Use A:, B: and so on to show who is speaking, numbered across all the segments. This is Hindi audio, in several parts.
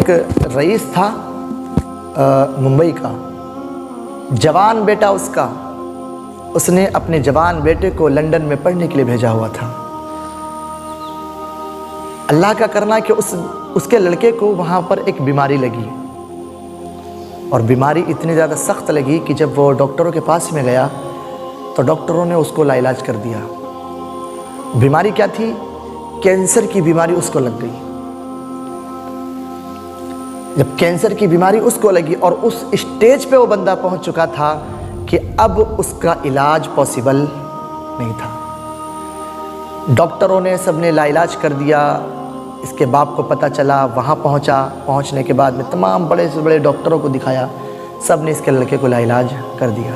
A: एक रईस था मुंबई का, जवान बेटा उसका, उसने अपने जवान बेटे को लंदन में पढ़ने के लिए भेजा हुआ था। अल्लाह का करना कि उसके लड़के को वहाँ पर एक बीमारी लगी, और बीमारी इतनी ज़्यादा सख्त लगी कि जब वो डॉक्टरों के पास में गया तो डॉक्टरों ने उसको लाइलाज कर दिया। बीमारी क्या थी? कैंसर की बीमारी उसको लग गई। जब कैंसर की बीमारी उसको लगी और उस स्टेज पे वो बंदा पहुंच चुका था कि अब उसका इलाज पॉसिबल नहीं था। डॉक्टरों ने सबने लाइलाज कर दिया। इसके बाप को पता चला, वहाँ पहुँचा। पहुँचने के बाद में तमाम बड़े से बड़े डॉक्टरों को दिखाया, सब ने इसके लड़के को लाइलाज कर दिया।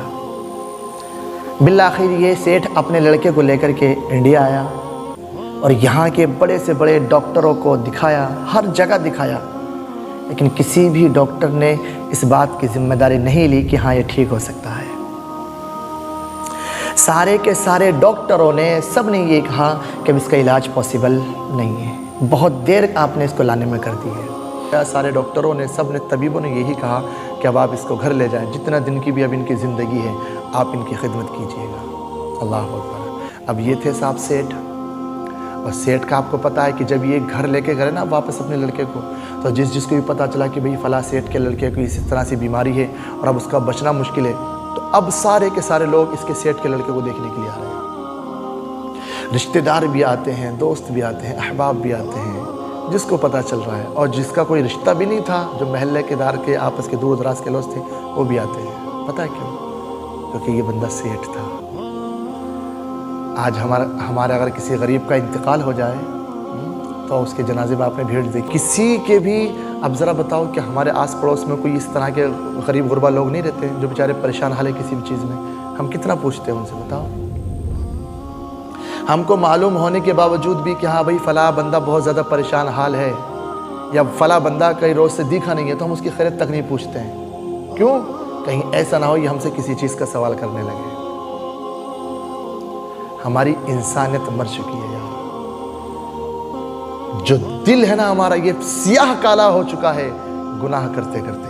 A: बिल्लाखिर ये सेठ अपने लड़के को लेकर के इंडिया आया और यहाँ के बड़े से बड़े डॉक्टरों को दिखाया, हर जगह दिखाया, लेकिन किसी भी डॉक्टर ने इस बात की जिम्मेदारी नहीं ली कि हाँ ये ठीक हो सकता है। सारे के सारे डॉक्टरों ने, सब ने ये कहा कि अब इसका इलाज पॉसिबल नहीं है, बहुत देर आपने इसको लाने में कर दी है। सारे डॉक्टरों ने, सब ने, तबीबों ने यही कहा कि अब आप इसको घर ले जाएं, जितना दिन की भी अब इनकी ज़िंदगी है आप इनकी खिदमत कीजिएगा। अल्लाह अकबर। अब ये थे साहब सेठ, और सेठ का आपको पता है कि जब ये घर लेके गए ना वापस अपने लड़के को, तो जिसको भी पता चला कि भाई फ़ला सेठ के लड़के को इस तरह से बीमारी है और अब उसका बचना मुश्किल है, तो अब सारे के सारे लोग इसके सेठ के लड़के को देखने के लिए आ रहे हैं। रिश्तेदार भी आते हैं, दोस्त भी आते हैं, अहबाब भी आते हैं, जिसको पता चल रहा है, और जिसका कोई रिश्ता भी नहीं था, जो महल्ले के दार के आपस के दूर दराज के लोग थे, वो भी आते हैं। पता है क्यों? क्योंकि ये बंदा सेठ था। आज हमारे अगर किसी गरीब का इंतकाल हो जाए तो उसके जनाजे में आपने भीड़ देखी। किसी के भी, अब ज़रा बताओ कि हमारे आस पड़ोस में कोई इस तरह के गरीब गुरबा लोग नहीं रहते जो बेचारे परेशान हाल है किसी भी चीज़ में? हम कितना पूछते हैं उनसे, बताओ। हमको मालूम होने के बावजूद भी कि हाँ भाई फ़ला बंदा बहुत ज़्यादा परेशान हाल है या फ़ला बंदा कई रोज़ से दिखा नहीं है, तो हम उसकी खैरियत तक नहीं पूछते हैं। क्यों? कहीं ऐसा ना हो ये हमसे किसी चीज़ का सवाल करने लगे। हमारी इंसानियत मर चुकी है यार। जो दिल है ना हमारा, ये सियाह काला हो चुका है गुनाह करते करते।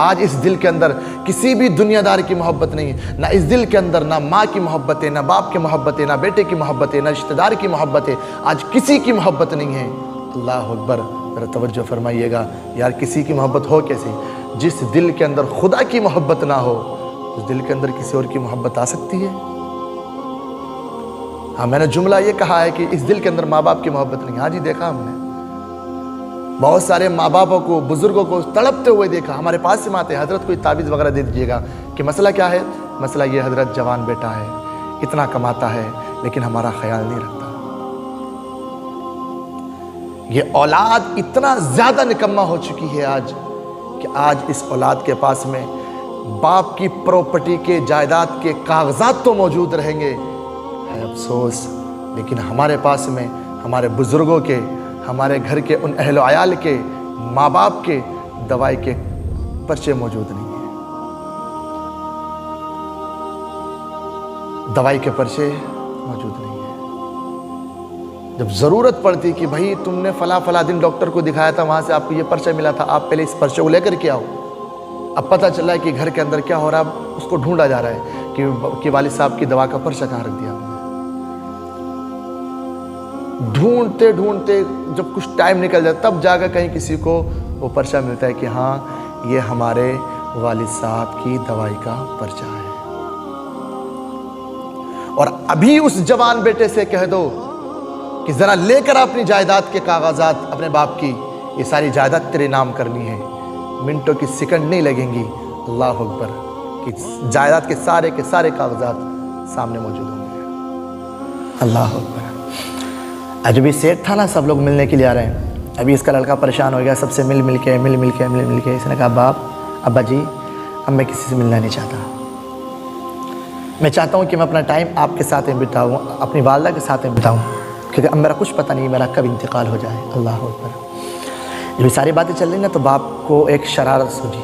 A: आज इस दिल के अंदर किसी भी दुनियादार की मोहब्बत नहीं है। ना इस दिल के अंदर ना माँ की मोहब्बत है, ना बाप की मोहब्बत है, ना बेटे की मोहब्बत है, ना रिश्तेदार की मोहब्बत है। आज किसी की मोहब्बत नहीं है। अल्लाह अकबर। जरा तवज्जो फरमाइएगा यार, किसी की मोहब्बत हो कैसे? जिस दिल के अंदर खुदा की मोहब्बत ना हो, उस दिल के अंदर किसी और की मोहब्बत आ सकती है? हाँ, मैंने जुमला ये कहा है कि इस दिल के अंदर माँ बाप की मोहब्बत नहीं। हाँ जी, देखा हमने बहुत सारे माँ बापों को, बुजुर्गों को तड़पते हुए देखा। हमारे पास से आते, हजरत कोई ताबीज़ वगैरह दे दीजिएगा कि मसला क्या है? मसला ये हजरत जवान बेटा है, इतना कमाता है लेकिन हमारा ख्याल नहीं रखता। ये औलाद इतना ज़्यादा निकम्मा हो चुकी है आज कि आज इस औलाद के पास में बाप की प्रॉपर्टी के, जायदाद के कागजात तो मौजूद रहेंगे, है अफसोस, लेकिन हमारे पास में हमारे बुजुर्गों के, हमारे घर के उन अहल आयाल के, माँ बाप के दवाई के पर्चे मौजूद नहीं है। दवाई के पर्चे मौजूद नहीं है। जब ज़रूरत पड़ती कि भाई तुमने फला दिन डॉक्टर को दिखाया था, वहाँ से आपको ये पर्चा मिला था, आप पहले इस पर्चे को लेकर के आओ। अब पता चला है कि घर के अंदर क्या हो रहा है, उसको ढूंढा जा रहा है कि वालिद साहब की दवा का पर्चा कहाँ रख दिया। ढूंढते ढूंढते जब कुछ टाइम निकल जाए तब जाकर कहीं किसी को वो पर्चा मिलता है कि हाँ ये हमारे वालिद साहब की दवाई का पर्चा है। और अभी उस जवान बेटे से कह दो कि जरा लेकर अपनी जायदाद के कागजात अपने बाप की, ये सारी जायदाद तेरे नाम करनी है, मिनटों की सेकंड नहीं लगेंगी। अल्लाह अकबर। कि जायदाद के सारे कागजात सामने मौजूद होंगे। अल्लाह अकबर। आज भी सेठ था ना, सब लोग मिलने के लिए आ रहे हैं। अभी इसका लड़का परेशान हो गया, सबसे मिल मिल के इसने कहा बाप, अब्बा जी, अब मैं किसी से मिलना नहीं चाहता। मैं चाहता हूँ कि मैं अपना टाइम आपके साथ में बिताऊँ, अपनी वालदा के साथ में बिताऊँ, क्योंकि अब मेरा कुछ पता नहीं मेरा कब इंतकाल हो जाए। अल्लाह अकबर। जब सारी बातें चल रही ना तो बाप को एक शरारत सूझी।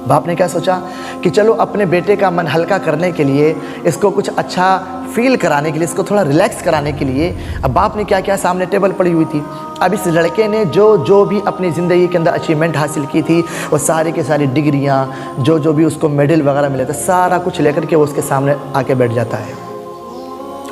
A: बाप ने क्या सोचा कि चलो अपने बेटे का मन हल्का करने के लिए, इसको कुछ अच्छा फील कराने के लिए, इसको थोड़ा रिलैक्स कराने के लिए, अब बाप ने क्या किया, सामने टेबल पड़ी हुई थी। अब इस लड़के ने जो भी अपनी ज़िंदगी के अंदर अचीवमेंट हासिल की थी, वो सारी की सारी डिग्रियाँ, जो भी उसको मेडल वगैरह मिले थे, सारा कुछ लेकर के वो उसके सामने आके बैठ जाता है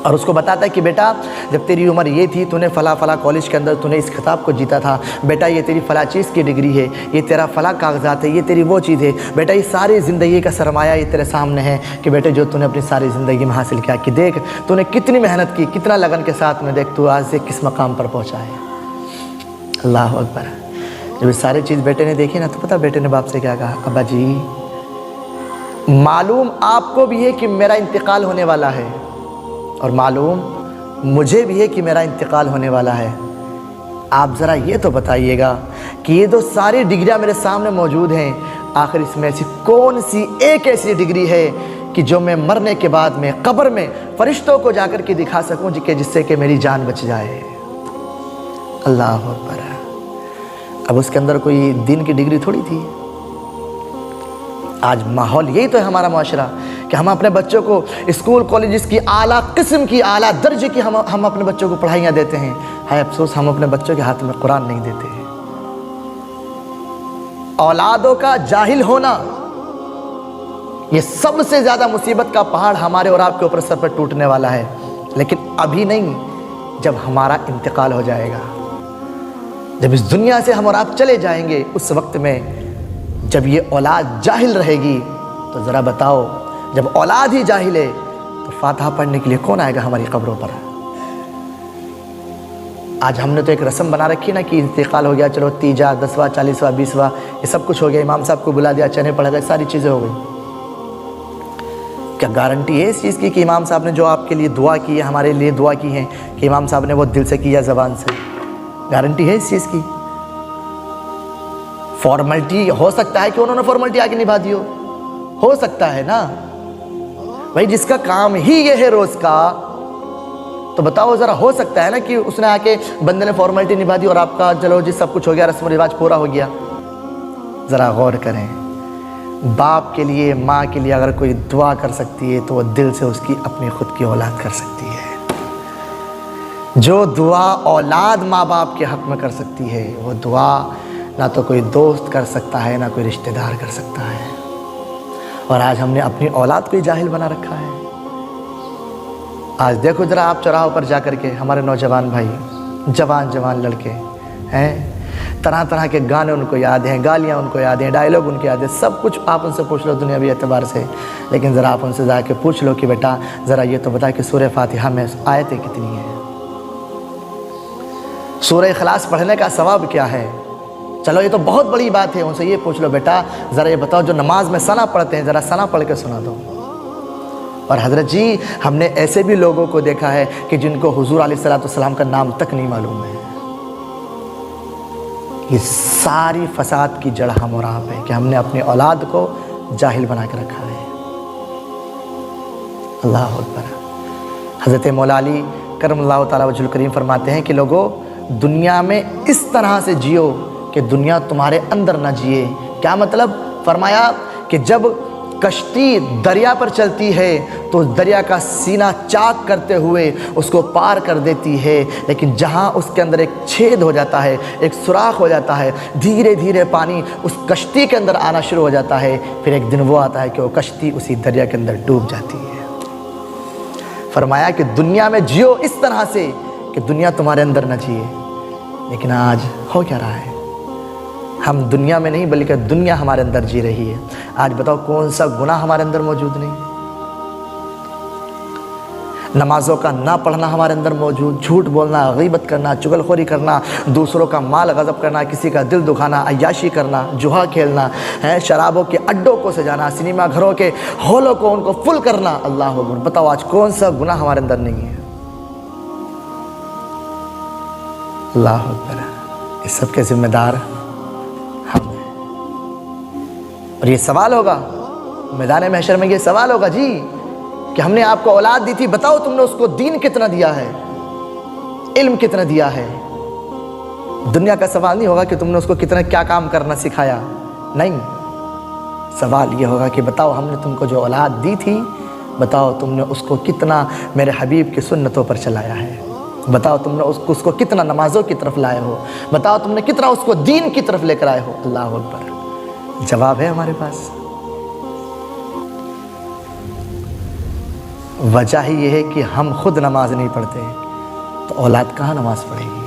A: और उसको बताता है कि बेटा, जब तेरी उम्र ये थी, तूने फ़ला फ़ला कॉलेज के अंदर तूने इस खिताब को जीता था, बेटा ये तेरी फ़ला चीज़ की डिग्री है, ये तेरा फ़ला कागजात है, ये तेरी वो चीज़ है, बेटा ये सारी ज़िंदगी का सरमाया ये तेरे सामने है कि बेटे जो तूने अपनी सारी ज़िंदगी में हासिल किया, कि देख तूने कितनी मेहनत की, कितना लगन के साथ में, देख तू आज से किस मकाम पर पहुँचा है। अल्लाह अकबर। जब ये सारी चीज़ बेटे ने देखी ना, तो पता बेटे ने बाप से क्या कहा, अब्बा जी मालूम आपको भी है कि मेरा इंतकाल होने वाला है, और मालूम मुझे भी है कि मेरा इंतकाल होने वाला है। आप ज़रा ये तो बताइएगा कि ये तो सारी डिग्रियां मेरे सामने मौजूद हैं, आखिर इसमें ऐसी कौन सी एक ऐसी डिग्री है कि जो मैं मरने के बाद में कब्र में फरिश्तों को जाकर के दिखा सकूं कि जिससे कि मेरी जान बच जाए। अल्लाह अकबर। अब उसके अंदर कोई दीन की डिग्री थोड़ी थी। आज माहौल यही तो है हमारा माशरा कि हम अपने बच्चों को स्कूल कॉलेजेस की आला किस्म की, आला दर्जे की हम अपने बच्चों को पढ़ाइयाँ देते हैं। है अफसोस हम अपने बच्चों के हाथ में कुरान नहीं देते हैं। औलादों का जाहिल होना ये सबसे ज़्यादा मुसीबत का पहाड़ हमारे और आपके ऊपर सर पर टूटने वाला है, लेकिन अभी नहीं, जब हमारा इंतकाल हो जाएगा, जब इस दुनिया से हम और आप चले जाएंगे, उस वक्त में जब ये औलाद जाहिल रहेगी, तो ज़रा बताओ, जब औलाद ही जाहिल है तो फातिहा पढ़ने के लिए कौन आएगा हमारी कब्रों पर। आज हमने तो एक रस्म बना रखी ना कि इंतकाल हो गया, चलो तीजा 10वां 40वां 20वां ये सब कुछ हो गया, इमाम साहब को बुला दिया, चने पढ़ गए, सारी चीज़ें हो गई। क्या गारंटी है इस चीज़ की कि इमाम साहब ने जो आपके लिए दुआ की है, हमारे लिए दुआ की है, कि इमाम साहब ने वो दिल से किया, ज़बान से? गारंटी है इस चीज़ की? फॉर्मेलिटी हो सकता है कि उन्होंने फॉर्मेलिटी आगे निभा दी हो सकता है ना भाई, जिसका काम ही ये है रोज़ का, तो बताओ ज़रा, हो सकता है ना कि उसने आके बंदे ने फॉर्मेलिटी निभा दी और आपका चलो जी सब कुछ हो गया, रस्म रिवाज पूरा हो गया। ज़रा गौर करें, बाप के लिए, माँ के लिए अगर कोई दुआ कर सकती है तो वो दिल से उसकी अपनी खुद की औलाद कर सकती है। जो दुआ औलाद माँ बाप के हक़ में कर सकती है, वो दुआ ना तो कोई दोस्त कर सकता है, ना कोई रिश्तेदार कर सकता है। और आज हमने अपनी औलाद को ही जाहिल बना रखा है। आज देखो ज़रा आप चौराहों पर जा कर के, हमारे नौजवान भाई, जवान लड़के हैं, तरह तरह के गाने उनको याद हैं, गालियाँ उनको याद हैं, डायलॉग उनके याद हैं, सब कुछ आप उनसे पूछ लो दुनियावी एतबार से। लेकिन ज़रा आप उनसे जाके पूछ लो कि बेटा ज़रा ये तो बता कि सूरह फातिहा में आयतें कितनी हैं, सूरह इखलास पढ़ने का सवाब क्या है। चलो ये तो बहुत बड़ी बात है, उनसे ये पूछ लो बेटा ज़रा ये बताओ जो नमाज में सना पढ़ते हैं, ज़रा सना पढ़ के सुना दो। और हज़रत जी हमने ऐसे भी लोगों को देखा है कि जिनको हुजूर अलैहिस्सलाम का नाम तक नहीं मालूम है। ये सारी फसाद की जड़ हम और आप है कि हमने अपनी औलाद को जाहिल बना के रखा है। अल्लाह अकबर। हज़रत मौला अली करमल्लाहु तआला वजहुल करीम फरमाते हैं कि लोगों, दुनिया में इस तरह से जियो कि दुनिया तुम्हारे अंदर ना जिए। क्या मतलब? फरमाया कि जब कश्ती दरिया पर चलती है तो दरिया का सीना चाक करते हुए उसको पार कर देती है, लेकिन जहाँ उसके अंदर एक छेद हो जाता है, एक सुराख हो जाता है, धीरे धीरे पानी उस कश्ती के अंदर आना शुरू हो जाता है। फिर एक दिन वो आता है कि वो कश्ती उसी दरिया के अंदर डूब जाती है। फरमाया कि दुनिया में जियो इस तरह से कि दुनिया तुम्हारे अंदर न जिए। लेकिन आज हो क्या रहा है? हम दुनिया में नहीं बल्कि दुनिया हमारे अंदर जी रही है। आज बताओ कौन सा गुनाह हमारे अंदर मौजूद नहीं? नमाजों का ना पढ़ना हमारे अंदर मौजूद, झूठ बोलना, गीबत करना, चुगलखोरी करना, दूसरों का माल गज़ब करना, किसी का दिल दुखाना, अय्याशी करना, जुआ खेलना है, शराबों के अड्डों को सजाना, सिनेमा घरों के हॉलों को उनको फुल करना। अल्लाह अकबर। बताओ आज कौन सा गुनाह हमारे अंदर नहीं है? अल्लाह अकबर। इस सब के जिम्मेदार हम हैं। और ये सवाल होगा मैदान महशर में, ये सवाल होगा जी कि हमने आपको औलाद दी थी, बताओ तुमने उसको दीन कितना दिया है, इल्म कितना दिया है। दुनिया का सवाल नहीं होगा कि तुमने उसको कितना क्या काम करना सिखाया, नहीं। सवाल ये होगा कि बताओ हमने तुमको जो औलाद दी थी, बताओ तुमने उसको कितना मेरे हबीब की सुन्नतों पर चलाया है, बताओ तुमने उसको कितना नमाज़ों की तरफ लाए हो, बताओ तुमने कितना उसको दीन की तरफ लेकर आए हो। अल्लाह अकबर। जवाब है हमारे पास। वजह ही ये है कि हम खुद नमाज नहीं पढ़ते, तो औलाद कहाँ नमाज पढ़ेगी।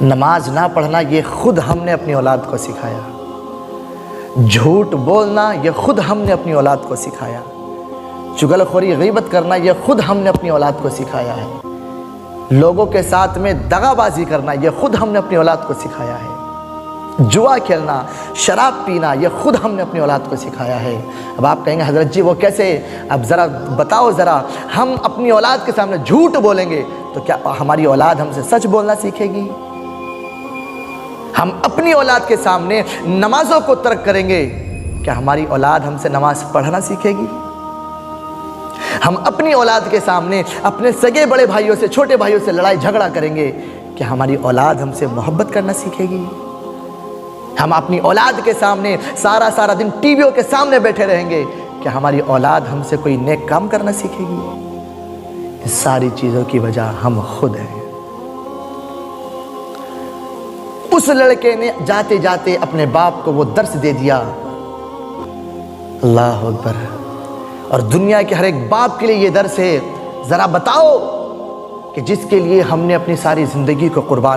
A: नमाज ना पढ़ना ये खुद हमने अपनी औलाद को सिखाया, झूठ बोलना ये खुद हमने अपनी औलाद को सिखाया, चुगलखोरी गीबत करना ये खुद हमने अपनी औलाद को सिखाया है, लोगों के साथ में दगाबाजी करना ये खुद हमने अपनी औलाद को सिखाया है, जुआ खेलना, शराब पीना ये खुद हमने अपनी औलाद को सिखाया है। अब आप कहेंगे हज़रत जी वो कैसे, अब ज़रा बताओ ज़रा, हम अपनी औलाद के सामने झूठ बोलेंगे तो क्या हमारी औलाद हमसे सच बोलना सीखेगी? हम अपनी औलाद के सामने नमाज़ों को तर्क करेंगे, क्या हमारी औलाद हमसे नमाज़ पढ़ना सीखेगी? हम अपनी औलाद के सामने अपने सगे बड़े भाइयों से, छोटे भाइयों से लड़ाई झगड़ा करेंगे, क्या हमारी औलाद हमसे मोहब्बत करना सीखेगी? हम अपनी औलाद के सामने सारा दिन टीवियों के सामने बैठे रहेंगे, क्या हमारी औलाद हमसे कोई नेक काम करना सीखेगी? इस सारी चीज़ों की वजह हम खुद हैं। उस लड़के ने जाते जाते अपने बाप को वो दर्स दे दिया। अल्लाह अकबर। और दुनिया के हर एक बाप के लिए ये दर्स है, ज़रा बताओ कि जिसके लिए हमने अपनी सारी ज़िंदगी को कुर्बान